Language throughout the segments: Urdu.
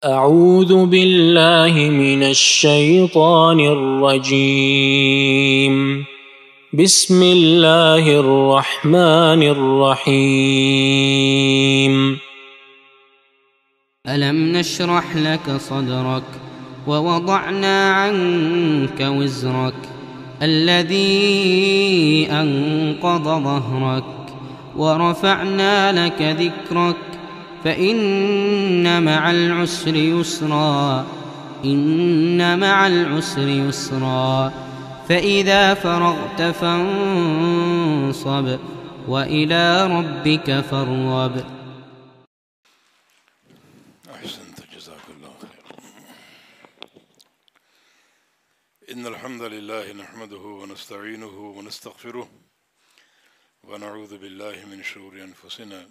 أعوذ بالله من الشيطان الرجيم بسم الله الرحمن الرحيم ألم نشرح لك صدرك ووضعنا عنك وزرك الذي أنقض ظهرك ورفعنا لك ذكرك فإن مع العسر يسرا إن مع العسر يسرا فإذا فرغت فانصب وإلى ربك فارغب. أحسنت جزاك الله خير. إن الحمد لله نحمده ونستعينه ونستغفره ونعوذ بالله من شرور أنفسنا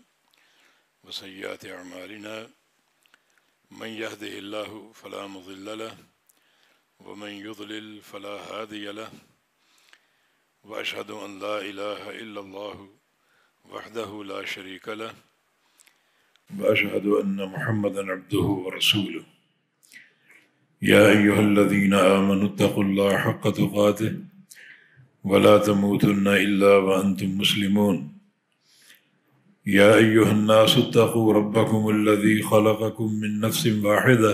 وسيئات أعمالنا من يهده الله فلا مضل له ومن يضلل فلا هادي له وأشهد أن لا إله إلا الله وحده لا شريك له وأشهد أن محمدا عبده ورسوله. يا أيها الذين آمنوا اتقوا الله حق تقاته ولا تموتن إلا وأنتم مسلمون. يا أيها الناس اتقوا ربكم الذي خلقكم من نفس واحدة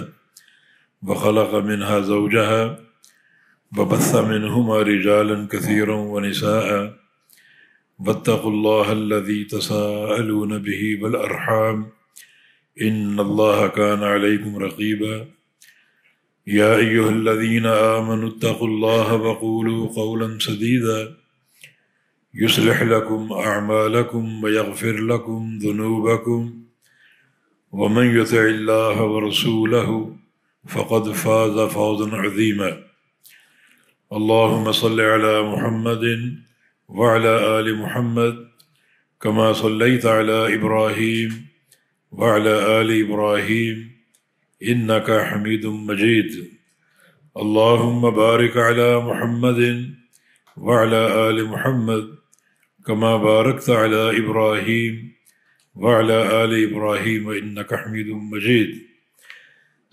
وخلق منها زوجها وبث منهما رجالا كثيرا ونساء واتقوا الله الذي تساءلون به والأرحام إن الله كان عليكم رقيبا. يا أيها الذين آمنوا اتقوا الله وقولوا قولا سديدا يصلح لكم أعمالكم ويغفر لكم ذنوبكم ومن يطع الله ورسوله فقد فاز فوزا عظيما. اللهم صل على محمد وعلى آل محمد كما صليت على إبراهيم وعلى آل إبراهيم إنك حميد مجيد. اللهم بارك على محمد وعلى آل محمد كما باركت على إبراهيم وعلى آل إبراهيم إنك حميد مجيد.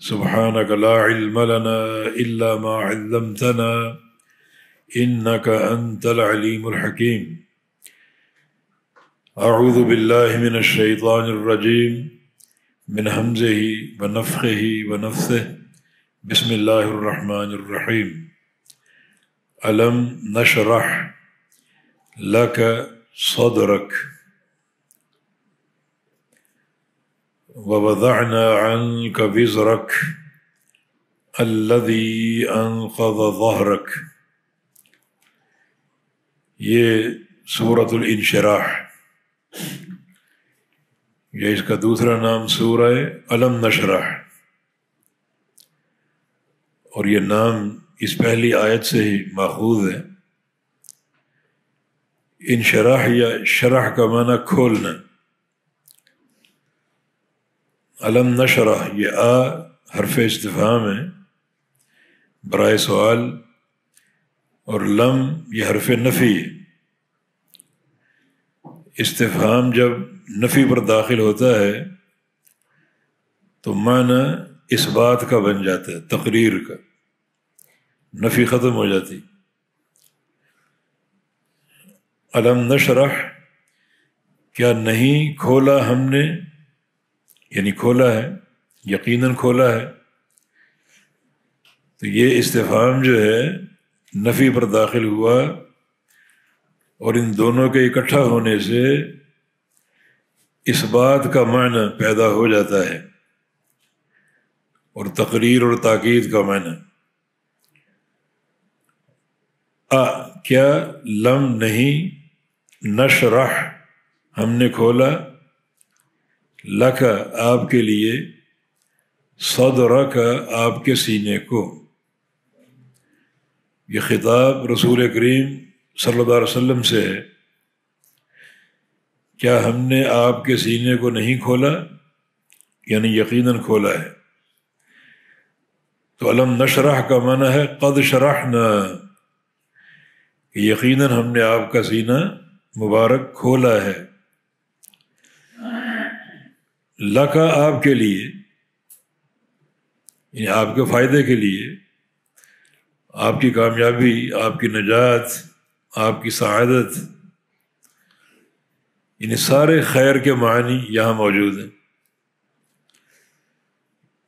سبحانك لا علم لنا إلا ما علمتنا إنك أنت العليم الحكيم. أعوذ بالله من الشيطان الرجيم من همزه ونفخه ونفثه. بسم الله الرحمن الرحيم. ألم نشرح لك صدرك ووضعنا عنك وزرك الذي أنقض ظهرك. یہ سورۃ الانشراح، یہ اس کا دوسرا نام سورہ الم نشرح، اور یہ نام اس پہلی آیت سے ہی ماخوذ ہے۔ انشراح یا شرح کا معنی کھولنا، الم نشرح یہ حرف استفہام ہے برائے سوال، اور لم یہ حرف نفی ہے۔ استفہام جب نفی پر داخل ہوتا ہے تو معنی اس بات کا بن جاتا ہے، تقریر کا، نفی ختم ہو جاتی۔ الم نشرح کیا نہیں کھولا ہم نے، یعنی کھولا ہے، یقیناً کھولا ہے۔ تو یہ استفہام جو ہے نفی پر داخل ہوا، اور ان دونوں کے اکٹھا ہونے سے اس بات کا معنی پیدا ہو جاتا ہے، اور تقریر اور تاکید کا معنی۔ کیا لم نہیں، نشرح ہم نے کھولا، لک آپ کے لیے، صدرک آپ کے سینے کو۔ یہ خطاب رسول کریم صلی اللہ علیہ وسلم سے ہے، کیا ہم نے آپ کے سینے کو نہیں کھولا، یعنی یقیناً کھولا ہے۔ تو الم نشرح کا معنی ہے قد شرحنا، کہ یقیناً ہم نے آپ کا سینہ مبارک کھولا ہے۔ لکا آپ کے لیے، یعنی آپ کے فائدے کے لیے، آپ کی کامیابی، آپ کی نجات، آپ کی سعادت، یعنی سارے خیر کے معنی یہاں موجود ہیں۔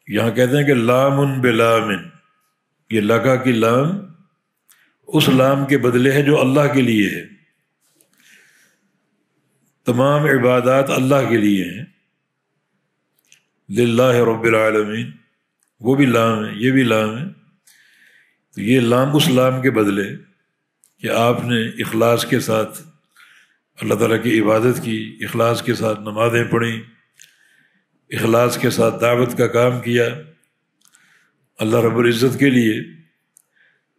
یہاں کہتے ہیں کہ لام بلام، یہ لگا کی لام اس لام کے بدلے ہے جو اللہ کے لیے ہے، تمام عبادات اللہ کے لیے ہیں، للہ رب العالمین، وہ بھی لام ہے، یہ بھی لام ہے۔ تو یہ لام اس لام کے بدلے کہ آپ نے اخلاص کے ساتھ اللہ تعالیٰ کی عبادت کی، اخلاص کے ساتھ نمازیں پڑھیں، اخلاص کے ساتھ دعوت کا کام کیا اللہ رب العزت کے لیے،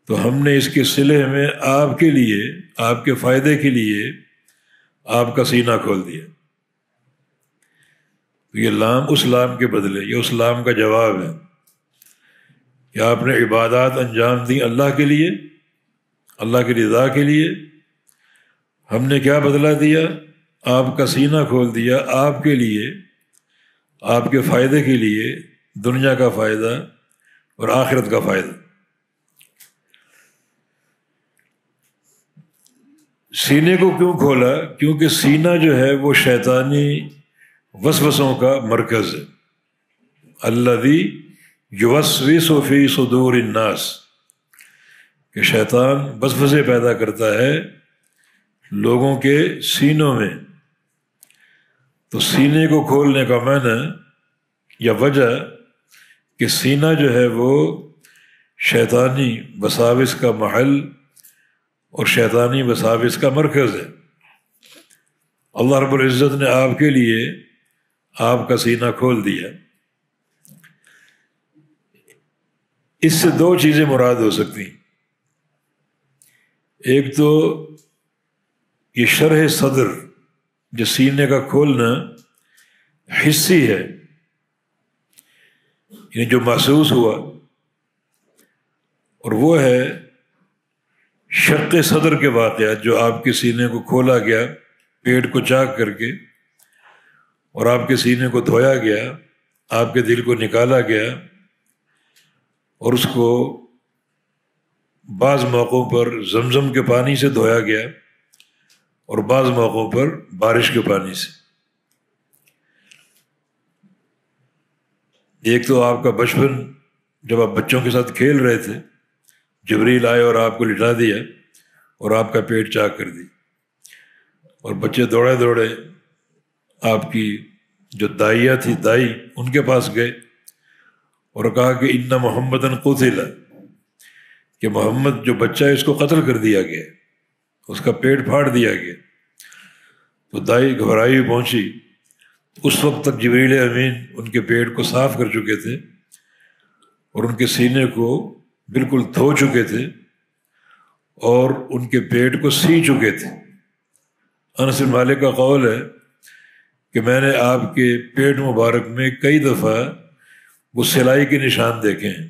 تو ہم نے اس کے صلح میں آپ کے لیے، آپ کے فائدے کے لیے آپ کا سینہ کھول دیا۔ تو یہ لام اس لام کے بدلے، یہ اس لام کا جواب ہے کہ آپ نے عبادات انجام دی اللہ کے لیے، اللہ کی رضا کے لیے، ہم نے کیا بدلہ دیا؟ آپ کا سینہ کھول دیا آپ کے لیے، آپ کے فائدے کے لیے، دنیا کا فائدہ اور آخرت کا فائدہ۔ سینے کو کیوں کھولا؟ کیونکہ سینہ جو ہے وہ شیطانی وسوسوں کا مرکز ہے، الذی یوسوس فی صدور الناس، کہ شیطان وسوسے پیدا کرتا ہے لوگوں کے سینوں میں۔ تو سینے کو کھولنے کا معنی یا وجہ کہ سینہ جو ہے وہ شیطانی وساوس کا محل اور شیطانی وساوس کا مرکز ہے۔ اللہ رب العزت نے آپ کے لیے آپ کا سینہ کھول دیا۔ اس سے دو چیزیں مراد ہو سکتی ہیں، ایک تو یہ شرح صدر جو سینے کا کھولنا حصی ہے، یعنی جو محسوس ہوا، اور وہ ہے شق صدر کے واقعات، جو آپ کے سینے کو کھولا گیا پیٹ کو چاک کر کے، اور آپ کے سینے کو دھویا گیا، آپ کے دل کو نکالا گیا، اور اس کو بعض موقعوں پر زمزم کے پانی سے دھویا گیا اور بعض موقعوں پر بارش کے پانی سے۔ ایک تو آپ کا بچپن، جب آپ بچوں کے ساتھ کھیل رہے تھے، جبریل آئے اور آپ کو لٹا دیا اور آپ کا پیٹ چاک کر دی، اور بچے دوڑے دوڑے آپ کی جو دائیہ تھی دائی ان کے پاس گئے اور کہا کہ ان محمدً قتل، کہ محمد جو بچہ ہے اس کو قتل کر دیا گیا، اس کا پیٹ پھاڑ دیا گیا۔ تو دائی گھبرائی ہوئی پہنچی، اس وقت تک جبریل امین ان کے پیٹ کو صاف کر چکے تھے اور ان کے سینے کو بالکل دھو چکے تھے اور ان کے پیٹ کو سی چکے تھے۔ انس بن مالک کا قول ہے کہ میں نے آپ کے پیٹ مبارک میں کئی دفعہ وہ سلائی کے نشان دیکھے ہیں،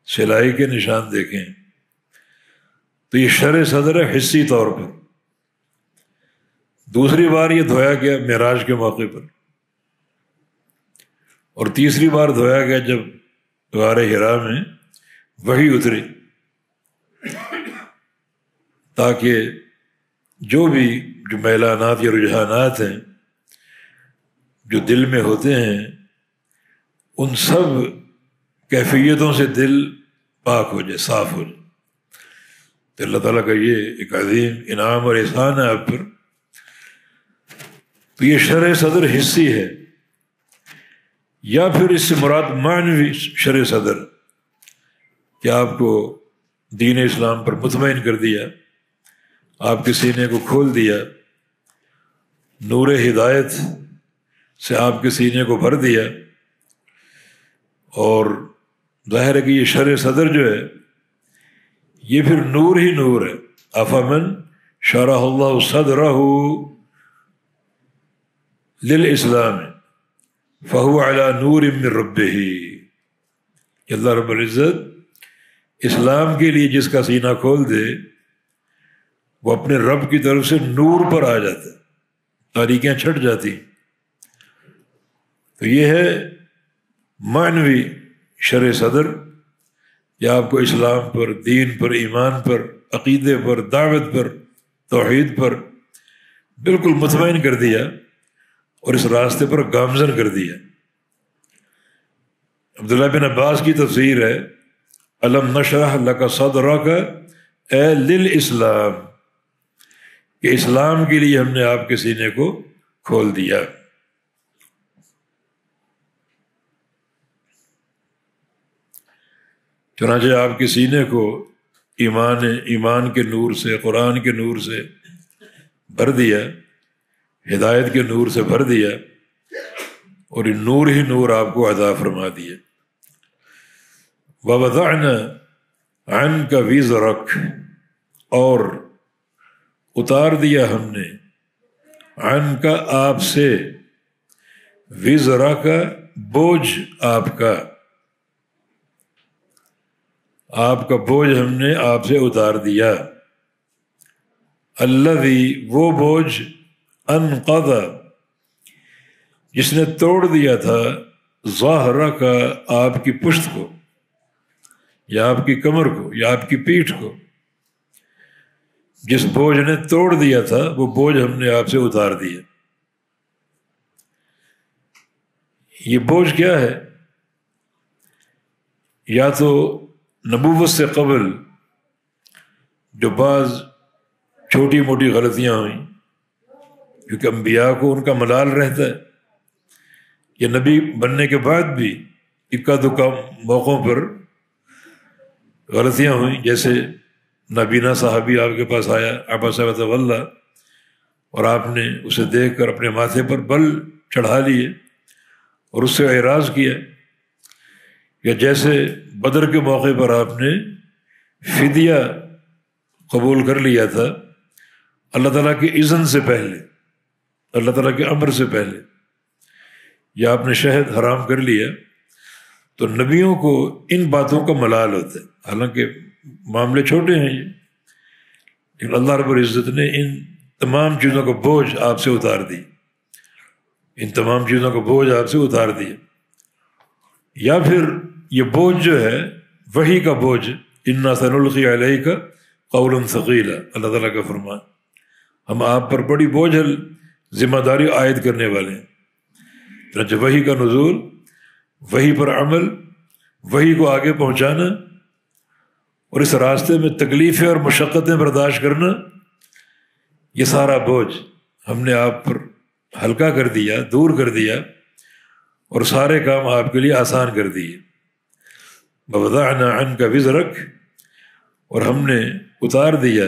سلائی کے نشان دیکھے ہیں۔ تو یہ شرح صدر ہے حصی طور پر۔ دوسری بار یہ دھویا گیا معراج کے موقع پر، اور تیسری بار دھویا گیا جب غار حرا میں وحی اتری، تاکہ جو میلانات یا رجحانات ہیں جو دل میں ہوتے ہیں ان سب کیفیتوں سے دل پاک ہو جائے، صاف ہو جائے۔ تو اللہ تعالیٰ کا یہ ایک عظیم انعام اور احسان ہے آپ پر۔ تو یہ شرح صدر حصی ہے، یا پھر اس سے مراد معنوی شرح صدر، کہ آپ کو دین اسلام پر مطمئن کر دیا، آپ کے سینے کو کھول دیا، نور ہدایت سے آپ کے سینے کو بھر دیا۔ اور ظاہر ہے کہ یہ شرح صدر جو ہے یہ پھر نور ہی نور ہے۔ افمن شرح اللہ صدرہ للاسلام فہو علی نور من ربہ، کہ اللہ رب العزت اسلام کے لیے جس کا سینہ کھول دے وہ اپنے رب کی طرف سے نور پر آ جاتا ہے، تاریکیاں چھٹ جاتی۔ تو یہ ہے معنوی شرح صدر یا آپ کو اسلام پر، دین پر، ایمان پر، عقیدے پر، دعوت پر، توحید پر بالکل مطمئن کر دیا اور اس راستے پر گامزن کر دیا۔ عبداللہ بن عباس کی تفسیر ہے الم نشرح لک صدرک اے للاسلام، کہ اسلام کے لیے ہم نے آپ کے سینے کو کھول دیا۔ چنانچہ آپ کے سینے کو ایمان کے نور سے، قرآن کے نور سے بھر دیا، ہدایت کے نور سے بھر دیا، اور یہ نور ہی نور آپ کو عطا فرما دیا۔ وَوَضَعْنَا عَنْكَ وِزْرَكَ، اور اتار دیا ہم نے عنک آپ سے، وزرک بوجھ آپ کا، آپ کا بوجھ ہم نے آپ سے اتار دیا۔ الذی وہ بوجھ انقض جس نے توڑ دیا تھا ظہرک آپ کی پشت کو، یا آپ کی کمر کو، یا آپ کی پیٹھ کو، جس بوجھ نے توڑ دیا تھا وہ بوجھ ہم نے آپ سے اتار دیا۔ یہ بوجھ کیا ہے؟ یا تو نبوت سے قبل جو بعض چھوٹی موٹی غلطیاں ہوئیں، کیونکہ انبیاء کو ان کا ملال رہتا ہے، یا نبی بننے کے بعد بھی اکا دکا موقعوں پر غلطیاں ہوئیں، جیسے نابینا صحابی آپ کے پاس آیا عبس وتولی، اور آپ نے اسے دیکھ کر اپنے ماتھے پر بل چڑھا لیے اور اس سے اعراض کیا، یا جیسے بدر کے موقع پر آپ نے فدیہ قبول کر لیا تھا اللہ تعالیٰ کے اذن سے پہلے، اللہ تعالیٰ کے امر سے پہلے، یا آپ نے شہد حرام کر لیا، تو نبیوں کو ان باتوں کا ملال ہوتا ہے، حالانکہ معاملے چھوٹے ہیں یہ، لیکن اللہ رب العزت نے ان تمام چیزوں کا بوجھ آپ سے اتار دی، ان تمام چیزوں کا بوجھ آپ سے اتار دیا۔ یا پھر یہ بوجھ جو ہے وحی کا بوجھ، انا سنلقی علیک قولا ثقیلا، اللہ تعالیٰ کا فرمان، ہم آپ پر بڑی بوجھل ذمہ داری عائد کرنے والے ہیں۔ چنانچہ وحی کا نزول، وحی پر عمل، وحی کو آگے پہنچانا، اور اس راستے میں تکلیفیں اور مشقتیں برداشت کرنا، یہ سارا بوجھ ہم نے آپ پر ہلکا کر دیا، دور کر دیا، اور سارے کام آپ کے لیے آسان کر دیے۔ وَوَضَعْنَا عَنْكَ وِزْرَكَ، اور ہم نے اتار دیا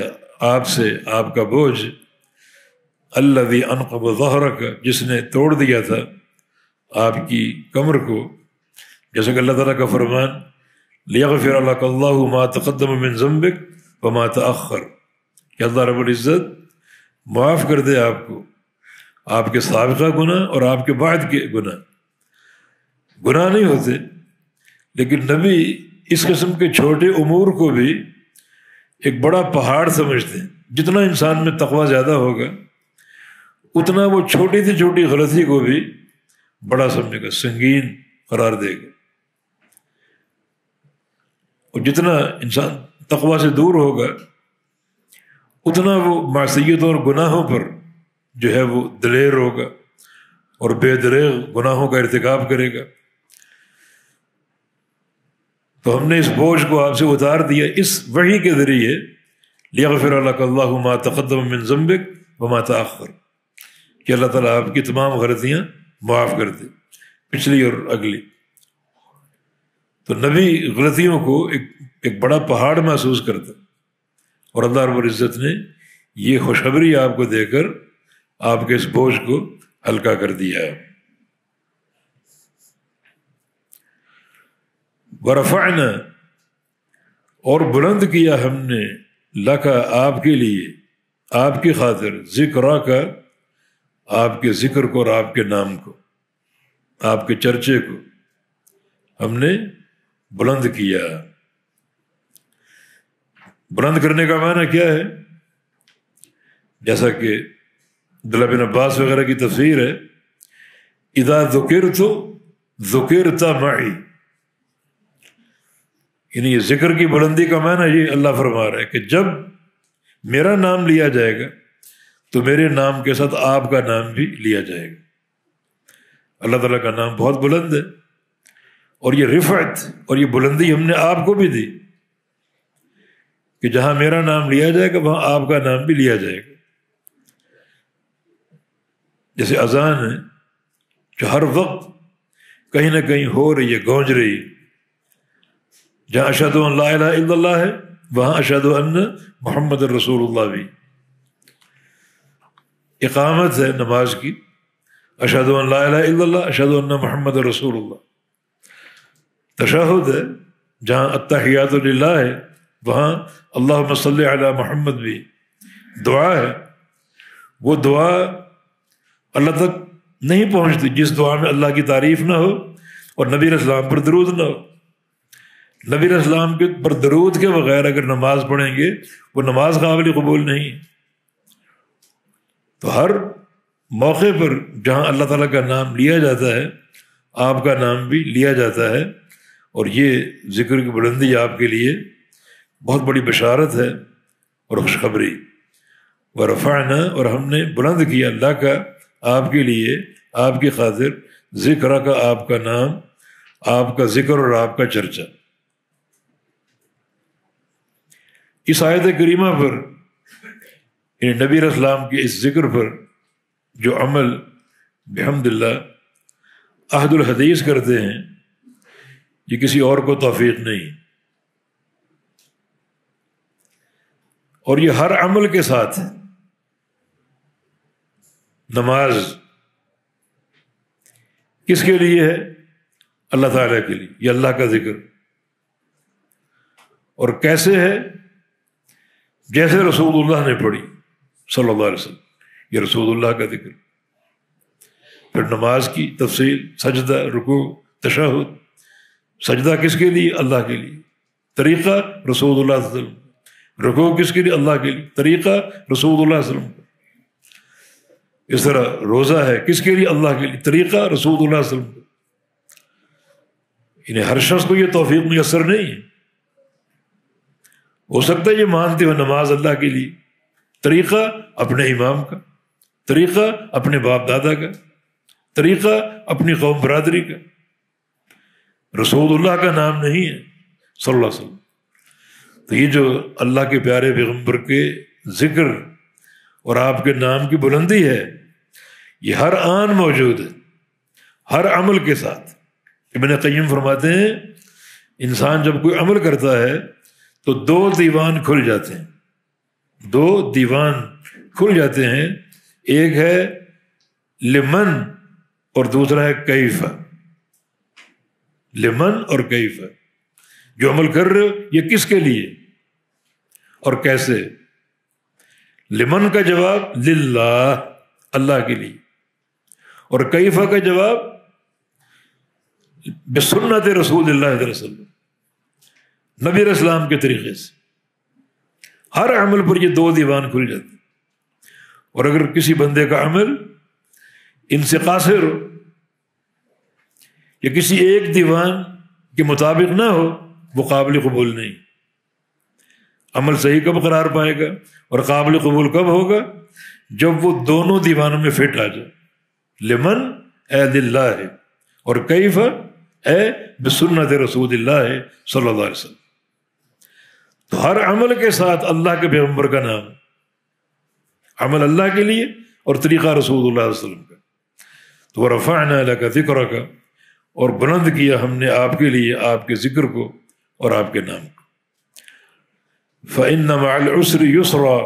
آپ سے آپ کا بوجھ، الذی انقض ظہرک جس نے توڑ دیا تھا آپ کی کمر کو، جیسا کہ اللہ تعالیٰ کا فرمان لیغفر لک اللہ ما تقدم من ذنبک وما تأخر، کہ اللہ رب العزت معاف کر دے آپ کو آپ کے سابقہ گناہ اور آپ کے بعد کے گناہ نہیں ہوتے، لیکن نبی اس قسم کے چھوٹے امور کو بھی ایک بڑا پہاڑ سمجھتے ہیں۔ جتنا انسان میں تقوی زیادہ ہوگا اتنا وہ چھوٹی سے چھوٹی غلطی کو بھی بڑا سمجھے گا، سنگین قرار دے گا، اور جتنا انسان تقوی سے دور ہوگا اتنا وہ معصیتوں اور گناہوں پر جو ہے وہ دلیر ہوگا اور بے دریغ گناہوں کا ارتکاب کرے گا۔ تو ہم نے اس بوجھ کو آپ سے اتار دیا اس وحی کے ذریعے، لیغفر لک اللہ ما تقدم من ذنبک وما تأخر، کہ اللہ تعالیٰ آپ کی تمام غلطیاں معاف کر دے، پچھلی اور اگلی۔ تو نبی غلطیوں کو ایک بڑا پہاڑ محسوس کرتا، اور اللہ رب العزت نے یہ خوشخبری آپ کو دے کر آپ کے اس بوجھ کو ہلکا کر دیا ہے۔ ورفعنا، اور بلند کیا ہم نے، لکا آپ کے لیے، آپ کی خاطر، ذکرہ کا آپ کے ذکر کو اور آپ کے نام کو، آپ کے چرچے کو ہم نے بلند کیا۔ بلند کرنے کا معنی کیا ہے؟ جیسا کہ عبداللہ بن عباس وغیرہ کی تفسیر ہے، اذا ذکرت ذکرت معی، یعنی یہ ذکر کی بلندی کا معنی یہ اللہ فرما رہا ہے کہ جب میرا نام لیا جائے گا تو میرے نام کے ساتھ آپ کا نام بھی لیا جائے گا۔ اللہ تعالیٰ کا نام بہت بلند ہے، اور یہ رفعت اور یہ بلندی ہم نے آپ کو بھی دی کہ جہاں میرا نام لیا جائے گا وہاں آپ کا نام بھی لیا جائے گا۔ جیسے اذان ہے جو ہر وقت کہیں نہ کہیں ہو رہی ہے، گونج رہی ہے، جہاں اشہد ان لا الہ الا اللہ ہے وہاں اشہد ان محمد رسول اللہ بھی۔ اقامت ہے نماز کی، اشہد ان لا الہ الا اللہ اشہد ان محمد رسول اللہ۔ تشہد ہے جہاں التحیات للہ ہے وہاں اللہم صلی علی محمد بھی۔ دعا ہے، وہ دعا اللہ تک نہیں پہنچتی جس دعا میں اللہ کی تعریف نہ ہو اور نبی علیہ السلام پر درود نہ ہو۔ نبی علیہ السلام کے پر درود کے بغیر اگر نماز پڑھیں گے وہ نماز قابل قبول نہیں۔ تو ہر موقع پر جہاں اللہ تعالیٰ کا نام لیا جاتا ہے آپ کا نام بھی لیا جاتا ہے، اور یہ ذکر کی بلندی آپ کے لیے بہت بڑی بشارت ہے اور خوشخبری۔ ورفعنا، اور ہم نے بلند کیا اللہ کا آپ کے لیے، آپ کی خاطر، ذکر کا آپ کا نام، آپ کا ذکر اور آپ کا چرچا۔ اس آیت کریمہ پر یعنی نبی علیہ السلام کے اس ذکر پر جو عمل بحمد اللہ عہد الحدیث کرتے ہیں یہ کسی اور کو توفیق نہیں، اور یہ ہر عمل کے ساتھ نماز کس کے لیے ہے؟ اللہ تعالیٰ کے لیے، یہ اللہ کا ذکر۔ اور کیسے ہے؟ جیسے رسول اللہ نے پڑھی صلی اللہ علیہ وسلم، یہ رسول اللہ کا ذکر۔ پھر نماز کی تفصیل، سجدہ، رکوع، تشہد۔ سجدہ کس کے لیے؟ اللہ کے لیے، طریقہ رسول اللہ صلی اللہ علیہ وسلم۔ رکوع کس کے لیے؟ اللہ کے لیے، طریقہ رسول اللہ صلی اللہ علیہ وسلم۔ اس طرح روزہ ہے کس کے لیے؟ اللہ کے لیے، طریقہ رسول اللہ صلی اللہ علیہ وسلم۔ انہیں ہر شخص کو یہ توفیق میسر نہیں ہے۔ ہو سکتا ہے یہ مانتے ہو نماز اللہ کے لیے، طریقہ اپنے امام کا، طریقہ اپنے باپ دادا کا، طریقہ اپنی قوم برادری کا، رسول اللہ کا نام نہیں ہے صلی اللہ علیہ وسلم۔ تو یہ جو اللہ کے پیارے پیغمبر کے ذکر اور آپ کے نام کی بلندی ہے یہ ہر آن موجود ہے، ہر عمل کے ساتھ۔ ابن قیم فرماتے ہیں انسان جب کوئی عمل کرتا ہے تو دو دیوان کھل جاتے ہیں، دو دیوان کھل جاتے ہیں، ایک ہے لمن اور دوسرا ہے کیف۔ لمن اور کیف، جو عمل کر رہے ہو یہ کس کے لیے اور کیسے؟ لمن کا جواب للہ، اللہ کے لیے، اور کیفہ کا جواب بسنت رسول اللہ علیہ وسلم، نبی علیہ السلام کے طریقے سے۔ ہر عمل پر یہ دو دیوان کھل جاتے، اور اگر کسی بندے کا عمل ان سے قاصر ہو یا کسی ایک دیوان کے مطابق نہ ہو وہ قابل قبول نہیں۔ عمل صحیح کب قرار پائے گا اور قابل قبول کب ہوگا؟ جب وہ دونوں دیوانوں میں فٹ آ جائے۔ لمن اے للہ ہے، اور کیف اے بسنت رسول اللہ صلی اللہ علیہ وسلم۔ تو ہر عمل کے ساتھ اللہ کے پیغمبر کا نام، عمل اللہ کے لیے اور طریقہ رسول اللہ علیہ وسلم کا۔ تو ورفعنا لک ذکرک، اور بلند کیا ہم نے آپ کے لیے آپ کے ذکر کو اور آپ کے نام کو۔ فإن مع العسر یسرا،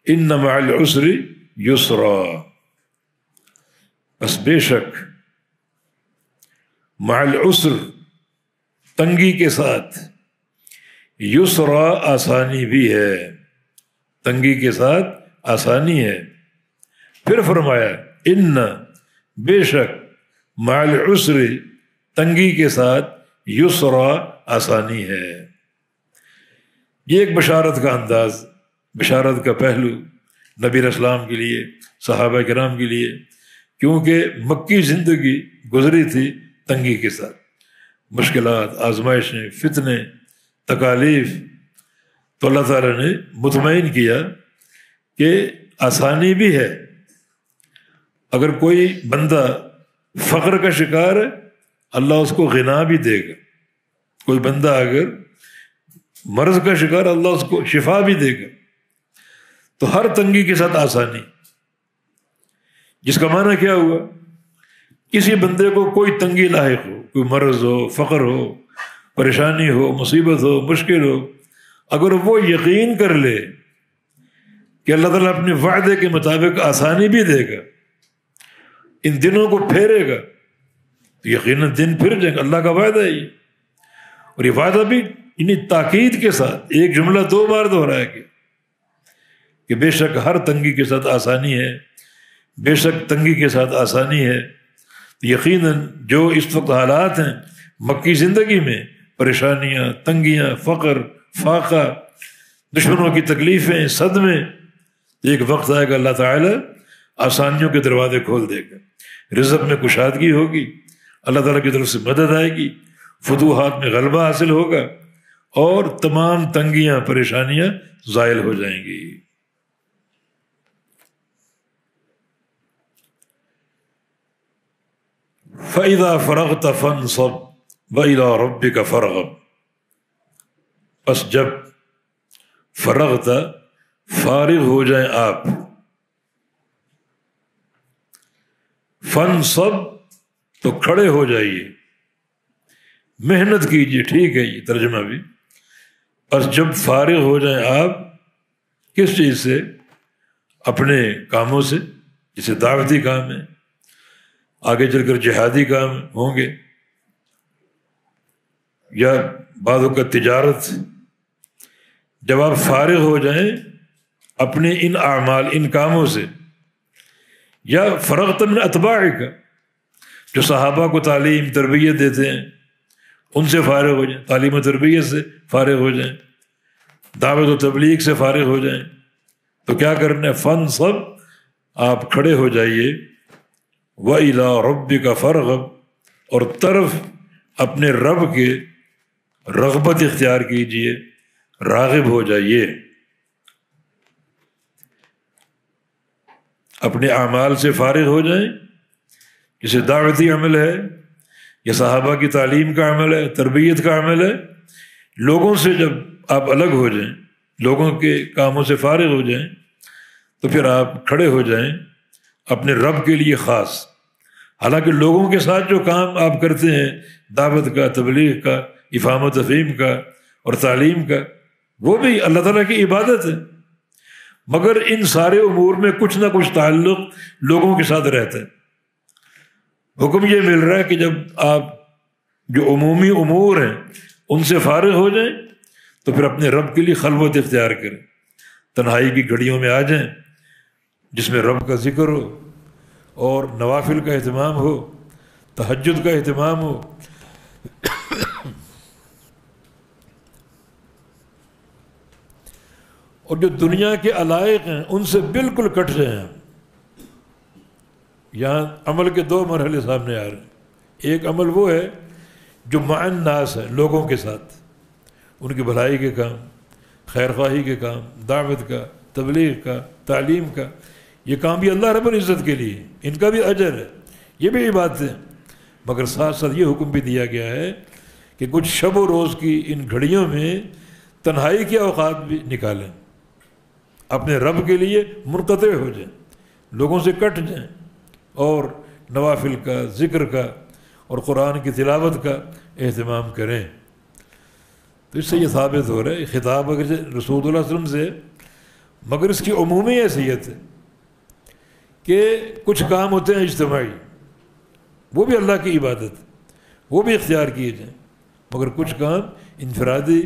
ان مع العسر یسرا، بس بے شک مع العسر تنگی کے ساتھ، یسرا آسانی بھی ہے، تنگی کے ساتھ آسانی ہے۔ پھر فرمایا ان بے شک مع العسر تنگی کے ساتھ یسرا آسانی ہے۔ یہ ایک بشارت کا انداز، بشارت کا پہلو نبی علیہ السلام کے لیے، صحابہ کرام کے لیے، کیونکہ مکی زندگی گزری تھی تنگی کے ساتھ، مشکلات، آزمائشیں، فتنے، تکالیف، تو اللہ تعالیٰ نے مطمئن کیا کہ آسانی بھی ہے۔ اگر کوئی بندہ فقر کا شکار ہے اللہ اس کو غنا بھی دے گا، کوئی بندہ اگر مرض کا شکار اللہ اس کو شفا بھی دے گا۔ تو ہر تنگی کے ساتھ آسانی، جس کا معنی کیا ہوا؟ کسی بندے کو کوئی تنگی لاحق ہو، کوئی مرض ہو، فقر ہو، پریشانی ہو، مصیبت ہو، مشکل ہو، اگر وہ یقین کر لے کہ اللہ تعالیٰ اپنے وعدے کے مطابق آسانی بھی دے گا، ان دنوں کو پھیرے گا، تو یقیناً دن پھر جائیں گے۔ اللہ کا وعدہ ہے یہ، اور یہ وعدہ بھی انہیں تاکید کے ساتھ ایک جملہ 2 بار دہرایا گیا کہ بے شک ہر تنگی کے ساتھ آسانی ہے، بے شک تنگی کے ساتھ آسانی ہے۔ یقیناً جو اس وقت حالات ہیں مکی زندگی میں، پریشانیاں، تنگیاں، فقر، فاقہ، دشمنوں کی تکلیفیں، صدمے، ایک وقت آئے گا اللہ تعالیٰ آسانیوں کے دروازے کھول دے گا، رزق میں کشادگی ہوگی، اللہ تعالیٰ کی طرف سے مدد آئے گی، فتوحات میں غلبہ حاصل ہوگا، اور تمام تنگیاں، پریشانیاں زائل ہو جائیں گی۔ فَإِذَا فَرَغْتَ فَانْصَبْ وَإِلَىٰ رَبِّكَ فَارْغَب، بس جب فرغت، فارغ ہو جائیں آپ، فَانْصَبْ تو کھڑے ہو جائیے، محنت کیجیے، ٹھیک ہے یہ ترجمہ بھی۔ بس جب فارغ ہو جائیں آپ کس چیز سے؟ اپنے کاموں سے، جسے دعوتی کام ہے، آگے چل کر جہادی کام ہوں گے، یا بعض اوقات تجارت۔ جب آپ فارغ ہو جائیں اپنے ان اعمال، ان کاموں سے، یا فرغت من اتباعک، جو صحابہ کو تعلیم تربیت دیتے ہیں ان سے فارغ ہو جائیں، تعلیم و تربیت سے فارغ ہو جائیں، دعوت و تبلیغ سے فارغ ہو جائیں، تو کیا کرنا ہے؟ فانصب، آپ کھڑے ہو جائیے، وَإِلَىٰ رَبِّكَ فَارْغَب، اور طرف اپنے رب کے رغبت اختیار کیجیے، راغب ہو جائیے، اپنے اعمال سے فارغ ہو جائیں، جسے دعوتی عمل ہے یا صحابہ کی تعلیم کا عمل ہے، تربیت کا عمل ہے۔ لوگوں سے جب آپ الگ ہو جائیں، لوگوں کے کاموں سے فارغ ہو جائیں، تو پھر آپ کھڑے ہو جائیں اپنے رب کے لیے خاص۔ حالانکہ لوگوں کے ساتھ جو کام آپ کرتے ہیں، دعوت کا، تبلیغ کا، افہام و تفہیم کا اور تعلیم کا، وہ بھی اللہ تعالیٰ کی عبادت ہے، مگر ان سارے امور میں کچھ نہ کچھ تعلق لوگوں کے ساتھ رہتا ہے۔ حکم یہ مل رہا ہے کہ جب آپ جو عمومی امور ہیں ان سے فارغ ہو جائیں تو پھر اپنے رب کے لیے خلوت اختیار کریں، تنہائی کی گھڑیوں میں آ جائیں جس میں رب کا ذکر ہو اور نوافل کا اہتمام ہو، تہجد کا اہتمام ہو، اور جو دنیا کے علائق ہیں ان سے بالکل کٹ جائیں۔ یہاں عمل کے 2 مرحلے سامنے آ رہے ہیں۔ ایک عمل وہ ہے جو مع الناس ہے، لوگوں کے ساتھ، ان کی بھلائی کے کام، خیر خواہی کے کام، دعوت کا، تبلیغ کا، تعلیم کا، یہ کام بھی اللہ رب العزت کے لیے، ان کا بھی اجر ہے، یہ بھی عبادت ہے، مگر ساتھ ساتھ یہ حکم بھی دیا گیا ہے کہ کچھ شب و روز کی ان گھڑیوں میں تنہائی کے اوقات بھی نکالیں، اپنے رب کے لیے منقطع ہو جائیں، لوگوں سے کٹ جائیں، اور نوافل کا، ذکر کا اور قرآن کی تلاوت کا اہتمام کریں۔ تو اس سے یہ ثابت ہو رہا ہے، خطاب اگر رسول اللہ علیہ وسلم سے، مگر اس کی عمومی حیثیت ہے کہ کچھ کام ہوتے ہیں اجتماعی، وہ بھی اللہ کی عبادت، وہ بھی اختیار کیے جائیں، مگر کچھ کام انفرادی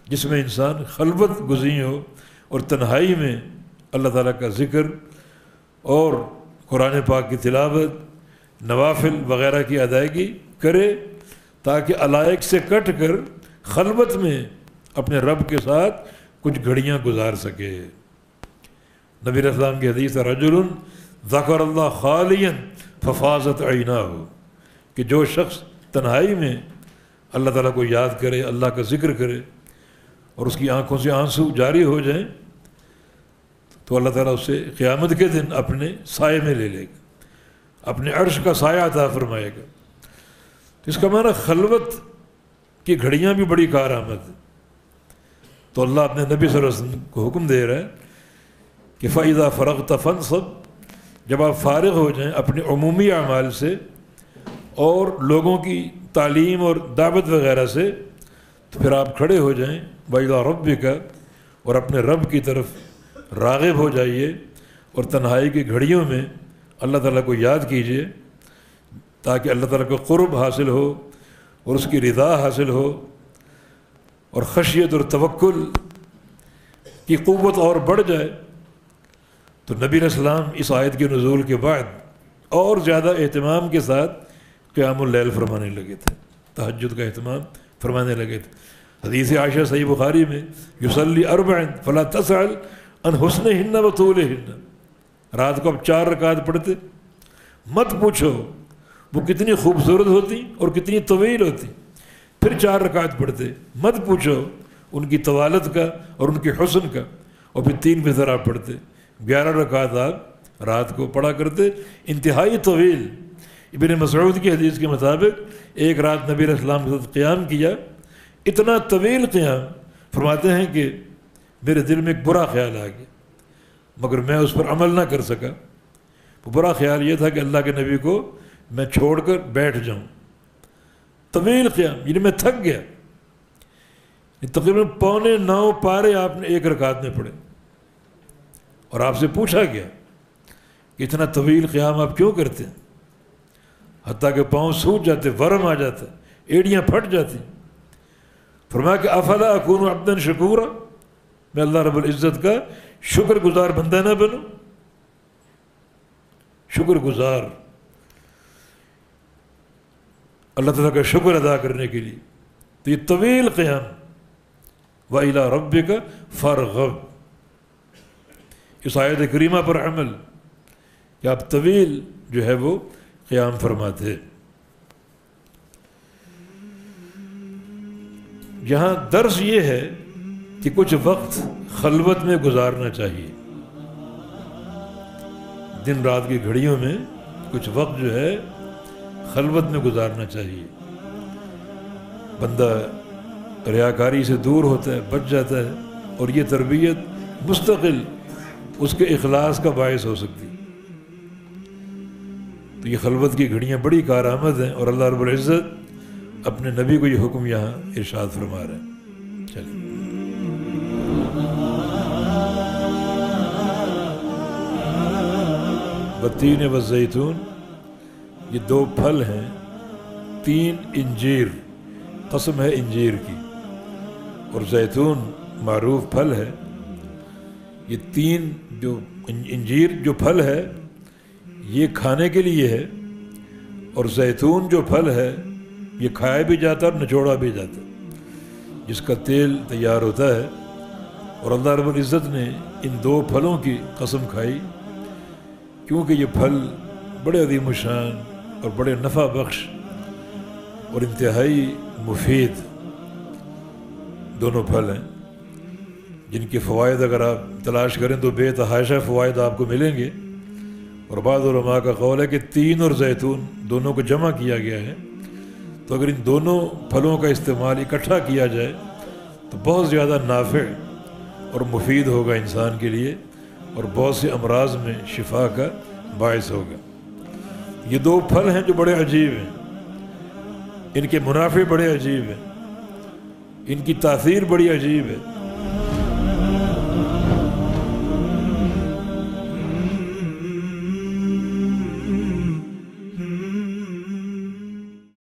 جس میں انسان خلوت گزین ہو اور تنہائی میں اللہ تعالیٰ کا ذکر اور قرآن پاک کی تلاوت، نوافل وغیرہ کی ادائیگی کرے، تاکہ علائق سے کٹ کر خلوت میں اپنے رب کے ساتھ کچھ گھڑیاں گزار سکے۔ نبی علیہ السلام کی حدیث ہے، رجل ذکر اللہ خالیا ففاضت عیناہ، کہ جو شخص تنہائی میں اللہ تعالیٰ کو یاد کرے، اللہ کا ذکر کرے، اور اس کی آنکھوں سے آنسو جاری ہو جائیں تو اللہ تعالیٰ اسے قیامت کے دن اپنے سائے میں لے لے گا، اپنے عرش کا سایہ عطا فرمائے گا۔ تو اس کا معنی خلوت کی گھڑیاں بھی بڑی کارآمد ہے۔ تو اللہ اپنے نبی صلی اللہ علیہ وسلم کو حکم دے رہا ہے کہ فَإِذَا فَرَغْتَ فَانْصَبْ، جب آپ فارغ ہو جائیں اپنے عمومی اعمال سے اور لوگوں کی تعلیم اور دعوت وغیرہ سے، تو پھر آپ کھڑے ہو جائیں وَإِلَىٰ رَبِّكَ، اور اپنے رب کی طرف راغب ہو جائیے اور تنہائی کی گھڑیوں میں اللہ تعالیٰ کو یاد کیجیے تاکہ اللہ تعالیٰ کو قرب حاصل ہو اور اس کی رضا حاصل ہو اور خشیت اور توکل کی قوت اور بڑھ جائے۔ تو نبی علیہ السلام اس آیت کے نزول کے بعد اور زیادہ اہتمام کے ساتھ قیام اللیل فرمانے لگے تھے، تہجد کا اہتمام فرمانے لگے تھے۔ حدیث عائشہ صحیح بخاری میں یصلی اربع فلا تسأل عن حسنہن و طولہن، رات کو اب 4 رکعت پڑھتے، مت پوچھو وہ کتنی خوبصورت ہوتی اور کتنی طویل ہوتی، پھر 4 رکعت پڑھتے، مت پوچھو ان کی طوالت کا اور ان کے حسن کا، اور پھر 3 فجر آپ پڑھتے، 11 رکعت آپ رات کو پڑھا کرتے، انتہائی طویل۔ ابن مسعود کی حدیث کے مطابق ایک رات نبی علیہ السلام کے ساتھ قیام کیا، اتنا طویل قیام، فرماتے ہیں کہ میرے دل میں ایک برا خیال آ گیا مگر میں اس پر عمل نہ کر سکا۔ وہ برا خیال یہ تھا کہ اللہ کے نبی کو میں چھوڑ کر بیٹھ جاؤں۔ طویل قیام، یعنی میں تھک گیا، تقریباً 8:45 پارے آپ نے 1 رکعت میں پڑھے، اور آپ سے پوچھا گیا کہ اتنا طویل قیام آپ کیوں کرتے ہیں؟ حتیٰ کہ پاؤں سوج جاتے، ورم آ جاتا، ایڑیاں پھٹ جاتی۔ فرمایا کہ افلا اکون عبدا شکورا، میں اللہ رب العزت کا شکر گزار بندہ نہ بنوں؟ شکر گزار، اللہ تعالیٰ کا شکر ادا کرنے کے لیے۔ تو یہ طویل قیام، وَإِلَىٰ رَبِّكَ فَارْغَب، اس آیت کریمہ پر عمل کہ آپ طویل جو ہے وہ قیام فرماتے۔ یہاں درس یہ ہے کہ کچھ وقت خلوت میں گزارنا چاہیے، دن رات کی گھڑیوں میں کچھ وقت جو ہے خلوت میں گزارنا چاہیے۔ بندہ ریاکاری سے دور ہوتا ہے، بچ جاتا ہے، اور یہ تربیت مستقل اس کے اخلاص کا باعث ہو سکتی۔ تو یہ خلوت کی گھڑیاں بڑی کارآمد ہیں، اور اللہ رب العزت اپنے نبی کو یہ حکم یہاں ارشاد فرما رہے ہیں۔ چلیے والتین والزیتون، یہ 2 پھل ہیں، 3 انجیر، قسم ہے انجیر کی، اور زیتون معروف پھل ہے۔ یہ 3 جو انجیر جو پھل ہے یہ کھانے کے لیے ہے، اور زیتون جو پھل ہے یہ کھایا بھی جاتا ہے اور نچوڑا بھی جاتا ہے، جس کا تیل تیار ہوتا ہے۔ اور اللہ رب العزت نے ان 2 پھلوں کی قسم کھائی کیونکہ یہ پھل بڑے عظیم الشان اور بڑے نفع بخش اور انتہائی مفید دونوں پھل ہیں، جن کے فوائد اگر آپ تلاش کریں تو بے تحاشا فوائد آپ کو ملیں گے۔ اور بعض علماء کا قول ہے کہ 3 اور زیتون دونوں کو جمع کیا گیا ہے، تو اگر ان دونوں پھلوں کا استعمال اکٹھا کیا جائے تو بہت زیادہ نافع اور مفید ہوگا انسان کے لیے، اور بہت سے امراض میں شفا کا باعث ہوگا۔ یہ 2 پھل ہیں جو بڑے عجیب ہیں، ان کے منافع بڑے عجیب ہیں، ان کی تاثیر بڑی عجیب ہے۔